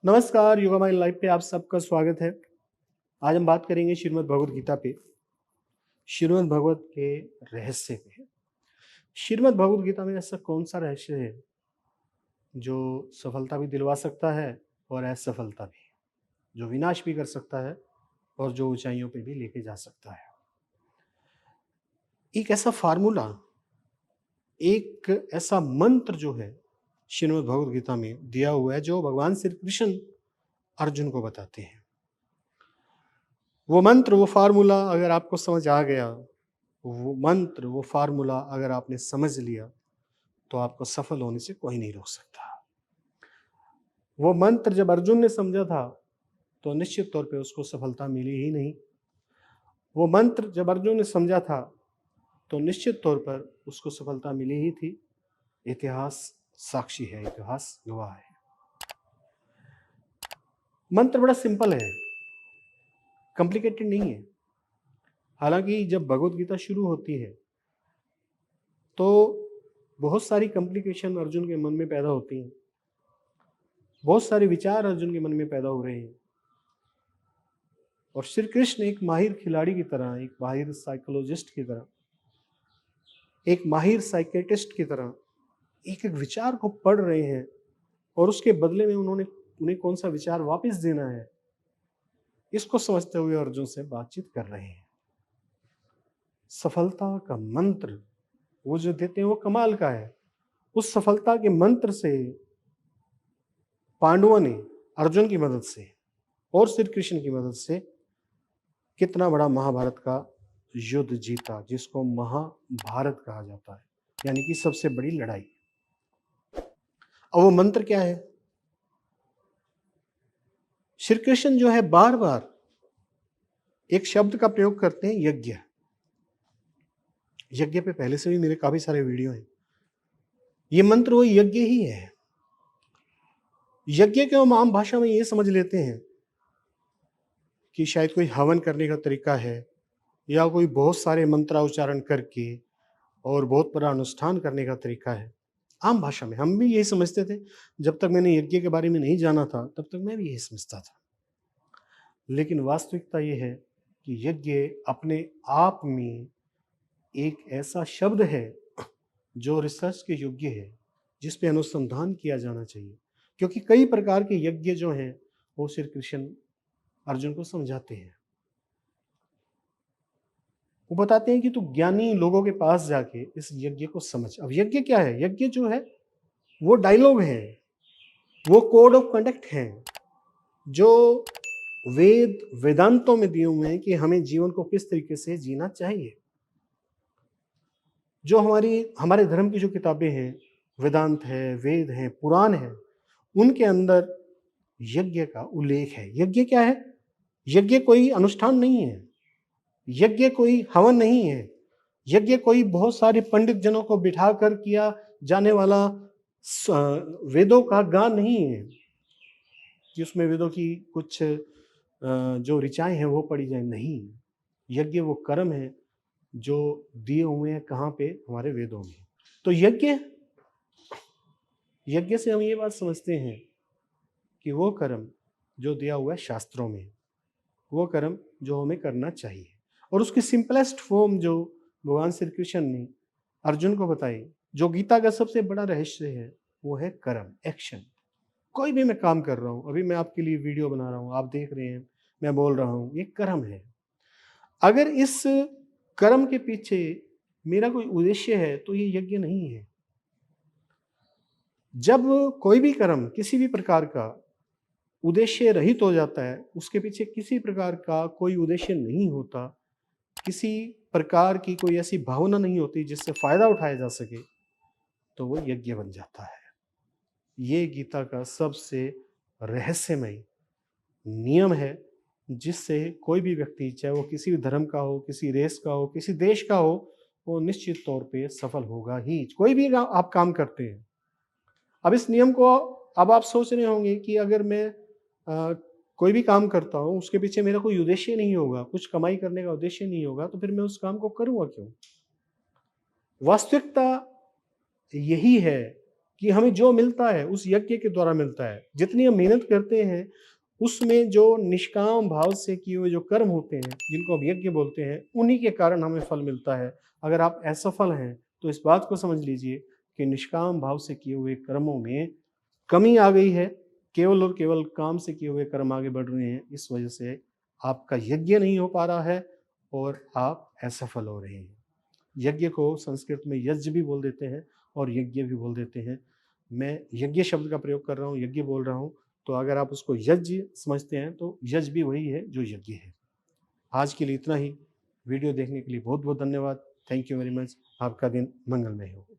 नमस्कार, yoga my life पे आप सबका स्वागत है। आज हम बात करेंगे श्रीमद् भगवद गीता पे, श्रीमद् भगवत के रहस्य पे। श्रीमद् भगवद गीता में ऐसा कौन सा रहस्य है जो सफलता भी दिलवा सकता है और असफलता भी, जो विनाश भी कर सकता है और जो ऊंचाइयों पे भी लेके जा सकता है। एक ऐसा फार्मूला, एक ऐसा मंत्र जो है श्रीमद् भगवद गीता में दिया हुआ है, जो भगवान श्री कृष्ण अर्जुन को बताते हैं। वो मंत्र, वो फार्मूला अगर आपको समझ आ गया, वो मंत्र, वो फार्मूला अगर आपने समझ लिया, तो आपको सफल होने से कोई नहीं रोक सकता। वो मंत्र जब अर्जुन ने समझा था, तो निश्चित तौर पे उसको सफलता मिली ही नहीं। वो मंत्र जब अर्जुन ने समझा था, तो निश्चित तौर पर उसको सफलता मिली ही थी। इतिहास साक्षी है, इतिहास गवाह है। मंत्र बड़ा सिंपल है, कॉम्प्लिकेटेड नहीं है। हालांकि जब भगवत गीता शुरू होती है, तो बहुत सारी कॉम्प्लिकेशन अर्जुन के मन में पैदा होती हैं, बहुत सारे विचार अर्जुन के मन में पैदा हो रहे हैं। और श्री कृष्ण एक माहिर खिलाड़ी की तरह, एक माहिर साइकोलॉजिस्ट की तरह, एक माहिर साइकेट्रिस्ट की तरह एक एक विचार को पढ़ रहे हैं, और उसके बदले में उन्हें कौन सा विचार वापस देना है, इसको समझते हुए अर्जुन से बातचीत कर रहे हैं। सफलता का मंत्र वो जो देते हैं वो कमाल का है। उस सफलता के मंत्र से पांडवों ने अर्जुन की मदद से और श्री कृष्ण की मदद से कितना बड़ा महाभारत का युद्ध जीता, जिसको महाभारत कहा जाता है, यानी कि सबसे बड़ी लड़ाई। अब वो मंत्र क्या है? श्री कृष्ण जो है बार बार एक शब्द का प्रयोग करते हैं, यज्ञ। यज्ञ पे पहले से भी मेरे काफी सारे वीडियो हैं। ये मंत्र वो यज्ञ ही है। यज्ञ को हम आम भाषा में ये समझ लेते हैं कि शायद कोई हवन करने का तरीका है, या कोई बहुत सारे मंत्रोच्चारण करके और बहुत बड़ा अनुष्ठान करने का तरीका है। आम भाषा में हम भी यही समझते थे। जब तक मैंने यज्ञ के बारे में नहीं जाना था, तब तक मैं भी यही समझता था। लेकिन वास्तविकता ये है कि यज्ञ अपने आप में एक ऐसा शब्द है जो रिसर्च के योग्य है, जिस पे अनुसंधान किया जाना चाहिए। क्योंकि कई प्रकार के यज्ञ जो हैं वो श्री कृष्ण अर्जुन को समझाते हैं। वो बताते हैं कि तू ज्ञानी लोगों के पास जाके इस यज्ञ को समझ। अब यज्ञ क्या है? यज्ञ जो है वो डायलॉग है, वो कोड ऑफ कंडक्ट है, जो वेदांतों में दिए हुए हैं कि हमें जीवन को किस तरीके से जीना चाहिए। जो हमारे धर्म की जो किताबें हैं, वेदांत है, वेद है, पुराण है, उनके अंदर यज्ञ का उल्लेख है। यज्ञ क्या है? यज्ञ कोई अनुष्ठान नहीं है, यज्ञ कोई हवन नहीं है, यज्ञ कोई बहुत सारे पंडित जनों को बिठाकर किया जाने वाला वेदों का गान नहीं है कि उसमें वेदों की कुछ जो ऋचाएं हैं वो पढ़ी जाए। नहीं, यज्ञ वो कर्म है जो दिए हुए हैं कहाँ पे? हमारे वेदों में। तो यज्ञ से हम ये बात समझते हैं कि वो कर्म जो दिया हुआ है शास्त्रों में, वो कर्म जो हमें करना चाहिए। और उसकी सिंपलेस्ट फॉर्म जो भगवान श्री कृष्ण ने अर्जुन को बताई, जो गीता का सबसे बड़ा रहस्य है, वो है कर्म, एक्शन। कोई भी मैं काम कर रहा हूँ, अभी मैं आपके लिए वीडियो बना रहा हूँ, आप देख रहे हैं, मैं बोल रहा हूँ, ये कर्म है। अगर इस कर्म के पीछे मेरा कोई उद्देश्य है, तो ये यज्ञ नहीं है। जब कोई भी कर्म किसी भी प्रकार का उद्देश्य रहित हो जाता है, उसके पीछे किसी प्रकार का कोई उद्देश्य नहीं होता, किसी प्रकार की कोई ऐसी भावना नहीं होती जिससे फायदा उठाया जा सके, तो वो यज्ञ बन जाता है। ये गीता का सबसे रहस्यमय नियम है, जिससे कोई भी व्यक्ति, चाहे वो किसी भी धर्म का हो, किसी रेस का हो, किसी देश का हो, वो निश्चित तौर पे सफल होगा ही। कोई भी आप काम करते हैं। अब इस नियम को, अब आप सोच रहे होंगे कि अगर मैं कोई भी काम करता हूँ, उसके पीछे मेरा कोई उद्देश्य नहीं होगा, कुछ कमाई करने का उद्देश्य नहीं होगा, तो फिर मैं उस काम को करूँगा क्यों? वास्तविकता यही है कि हमें जो मिलता है उस यज्ञ के द्वारा मिलता है। जितनी हम मेहनत करते हैं उसमें जो निष्काम भाव से किए हुए जो कर्म होते हैं, जिनको हम यज्ञ बोलते हैं, उन्हीं के कारण हमें फल मिलता है। अगर आप असफल हैं तो इस बात को समझ लीजिए कि निष्काम भाव से किए हुए कर्मों में कमी आ गई है। केवल और केवल काम से किए हुए कर्म आगे बढ़ रहे हैं, इस वजह से आपका यज्ञ नहीं हो पा रहा है और आप असफल हो रहे हैं। यज्ञ को संस्कृत में यज्ञ भी बोल देते हैं और यज्ञ भी बोल देते हैं। मैं यज्ञ शब्द का प्रयोग कर रहा हूँ, यज्ञ बोल रहा हूँ, तो अगर आप उसको यज्ञ समझते हैं तो यज्ञ भी वही है जो यज्ञ है। आज के लिए इतना ही। वीडियो देखने के लिए बहुत बहुत धन्यवाद। Thank you very much. आपका दिन मंगलमय हो।